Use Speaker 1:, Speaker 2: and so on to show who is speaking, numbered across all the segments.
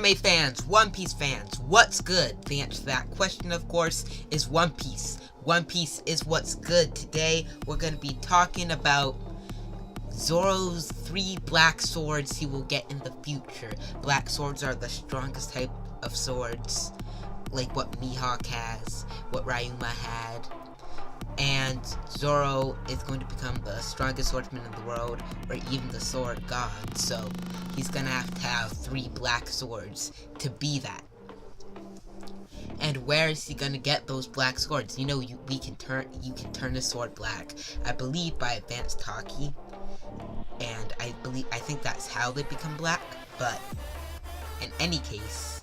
Speaker 1: Anime fans, One Piece fans, what's good? The answer to that question, of course, is One Piece. One Piece is what's good. Today, we're going to be talking about Zoro's 3 black swords he will get in the future. Black swords are the strongest type of swords, like what Mihawk has, what Ryuma had. And Zoro is going to become the strongest swordsman in the world, or even the sword god, so he's gonna have to have 3 black swords to be that. And where is he gonna get those black swords? You know, you can turn a sword black, I believe by advanced Haki, and I think that's how they become black. But in any case,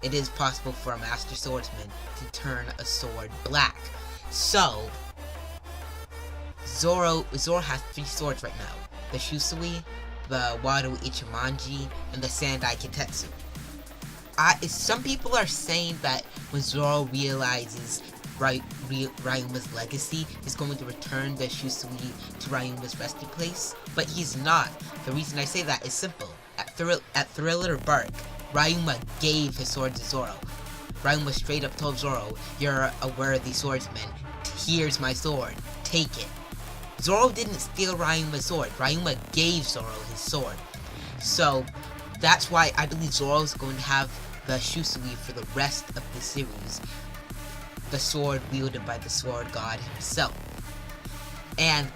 Speaker 1: it is possible for a master swordsman to turn a sword black. So Zoro has 3 swords right now: the Shusui, the Wado Ichimonji, and the Sandai Kitetsu. Some people are saying that when Zoro realizes Ryuma's legacy, he's going to return the Shusui to Ryuma's resting place, but he's not. The reason I say that is simple. At Thriller Bark, Ryuma gave his sword to Zoro. Ryuma straight up told Zoro, "You're a worthy swordsman. Here's my sword. Take it." Zoro didn't steal Ryuma's sword. Ryuma gave Zoro his sword. So that's why I believe Zoro's going to have the Shusui for the rest of the series. The sword wielded by the sword god himself. And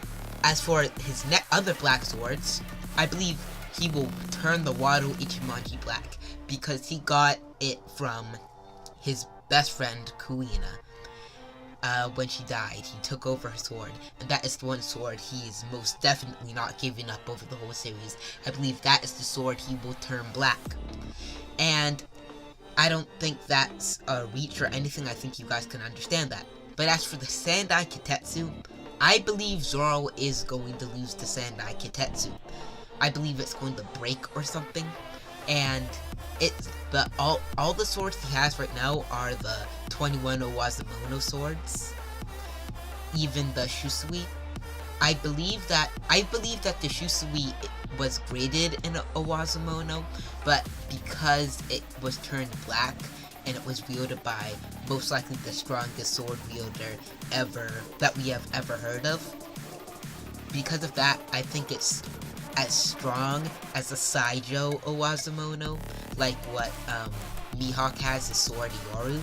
Speaker 1: as for his other black swords, I believe he will turn the Wado Ichimonji black, because he got it from his best friend Kuina. When she died, he took over her sword, and that is the one sword he is most definitely not giving up over the whole series. I believe that is the sword he will turn black. And I don't think that's a reach or anything. I think you guys can understand that. But as for the Sandai Kitetsu, I believe Zoro is going to lose the Sandai Kitetsu. I believe it's going to break or something. And all the swords he has right now are the 21 Owazamono swords. Even the Shusui. I believe that the Shusui was graded in Owazamono, but because it was turned black and it was wielded by most likely the strongest sword wielder that we have ever heard of, because of that, I think it's as strong as a Saijo Owazamono, like what Mihawk has his sword Yoru.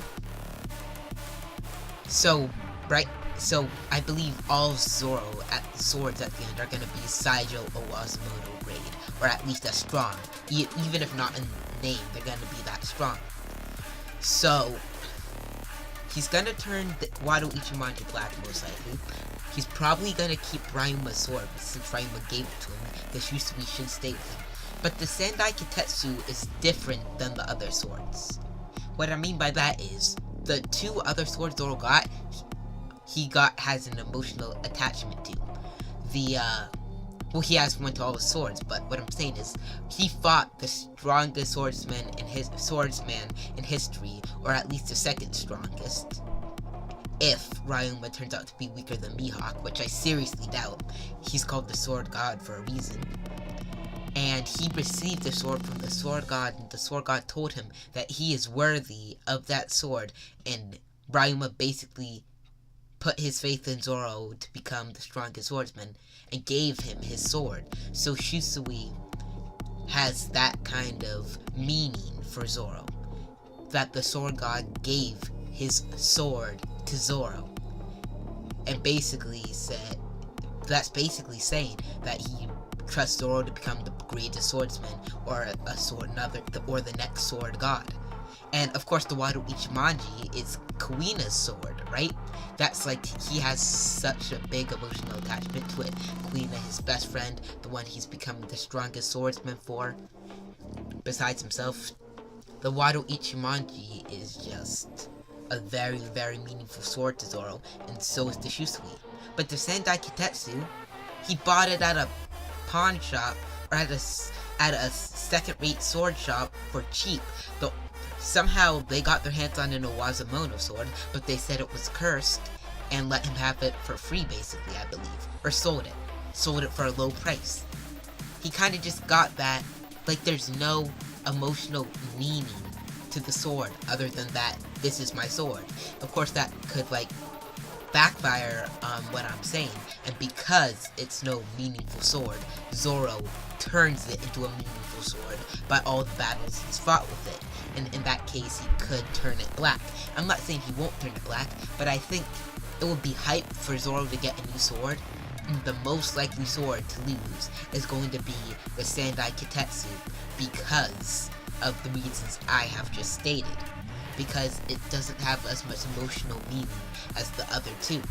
Speaker 1: So I believe all Zoro swords at the end are gonna be Saijo Owazamono grade, or at least as strong. Even if not in name, they're gonna be that strong. So he's gonna turn the Wado Ichimonji black most likely. He's probably gonna keep Ryuma's sword, but since Ryuma gave it to him, the Shusui should stay with him. But the Sandai Kitetsu is different than the other swords. What I mean by that is, the 2 other swords Zoro got, he has an emotional attachment to. Well, he has one to all the swords, but what I'm saying is, he fought the strongest swordsman in history, or at least the second strongest. If Ryuma turns out to be weaker than Mihawk, which I seriously doubt. He's called the sword god for a reason. And he received the sword from the sword god, and the sword god told him that he is worthy of that sword, and Ryuma basically put his faith in Zoro to become the strongest swordsman, and gave him his sword. So Shusui has that kind of meaning for Zoro, that the sword god gave his sword to Zoro, and that's basically saying that he trusts Zoro to become the greatest swordsman, or the next sword god. And of course, the Wado Ichimonji is Kuina's sword, right? That's like, he has such a big emotional attachment to it. Kuina, his best friend, the one he's becoming the strongest swordsman for, besides himself. The Wado Ichimonji is just a very, very meaningful sword to Zoro, and so is the Shusui. But the Sandai Kitetsu, he bought it at a pawn shop, or at a second-rate sword shop for cheap. Somehow they got their hands on an Owazamono sword, but they said it was cursed, and let him have it for free, basically, I believe. Or sold it for a low price. He kind of just got that, like, there's no emotional meaning to the sword other than that this is my sword. Of course, that could, like, backfire on what I'm saying, and because it's no meaningful sword, Zoro turns it into a meaningful sword by all the battles he's fought with it, and in that case he could turn it black. I'm not saying he won't turn it black, but I think it would be hype for Zoro to get a new sword, and the most likely sword to lose is going to be the Sandai Kitetsu because of the reasons I have just stated. Because it doesn't have as much emotional meaning as the other two.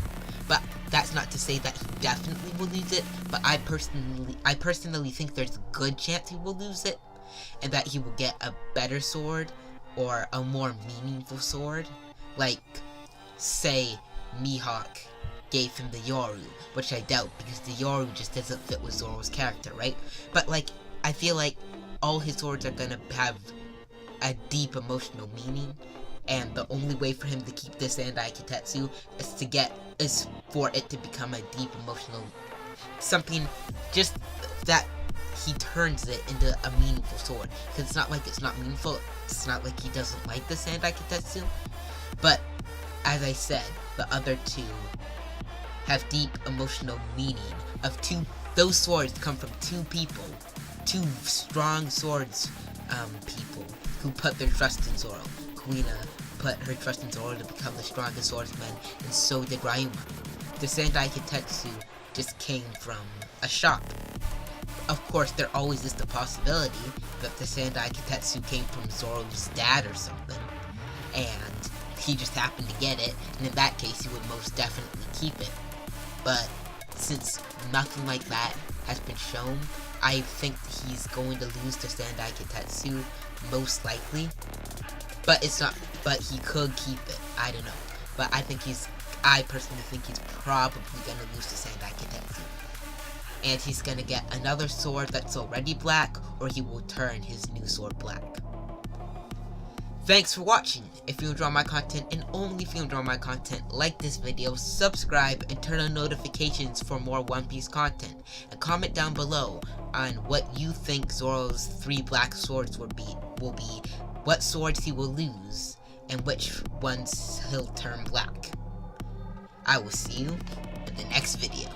Speaker 1: But that's not to say that he definitely will lose it, but I personally think there's a good chance he will lose it, and that he will get a better sword, or a more meaningful sword. Like, say, Mihawk gave him the Yoru, which I doubt, because the Yoru just doesn't fit with Zoro's character, right? But, like, I feel like all his swords are gonna have a deep emotional meaning, and the only way for him to keep this Sandai Kitetsu is for it to become a deep emotional something, just that he turns it into a meaningful sword. Because it's not like it's not meaningful, it's not like he doesn't like the Sandai Kitetsu, but as I said, the other two have deep emotional meaning of those swords come from two people, two strong swords people who put their trust in Zoro. Kuina put her trust in Zoro to become the strongest swordsman, and so did Ryuma. The Sandai Kitetsu just came from a shop. Of course, there always is the possibility that the Sandai Kitetsu came from Zoro's dad or something, and he just happened to get it, and in that case, he would most definitely keep it. But since nothing like that has been shown, I think he's going to lose to Sandai Kitetsu, most likely. But it's not, but he could keep it. I don't know. But I personally think he's probably gonna lose to Sandai Kitetsu. And he's gonna get another sword that's already black, or he will turn his new sword black. Thanks for watching. If you enjoy my content, and only if you enjoy my content, like this video, subscribe, and turn on notifications for more One Piece content. And comment down below on what you think Zoro's 3 black swords will be, what swords he will lose, and which ones he'll turn black. I will see you in the next video.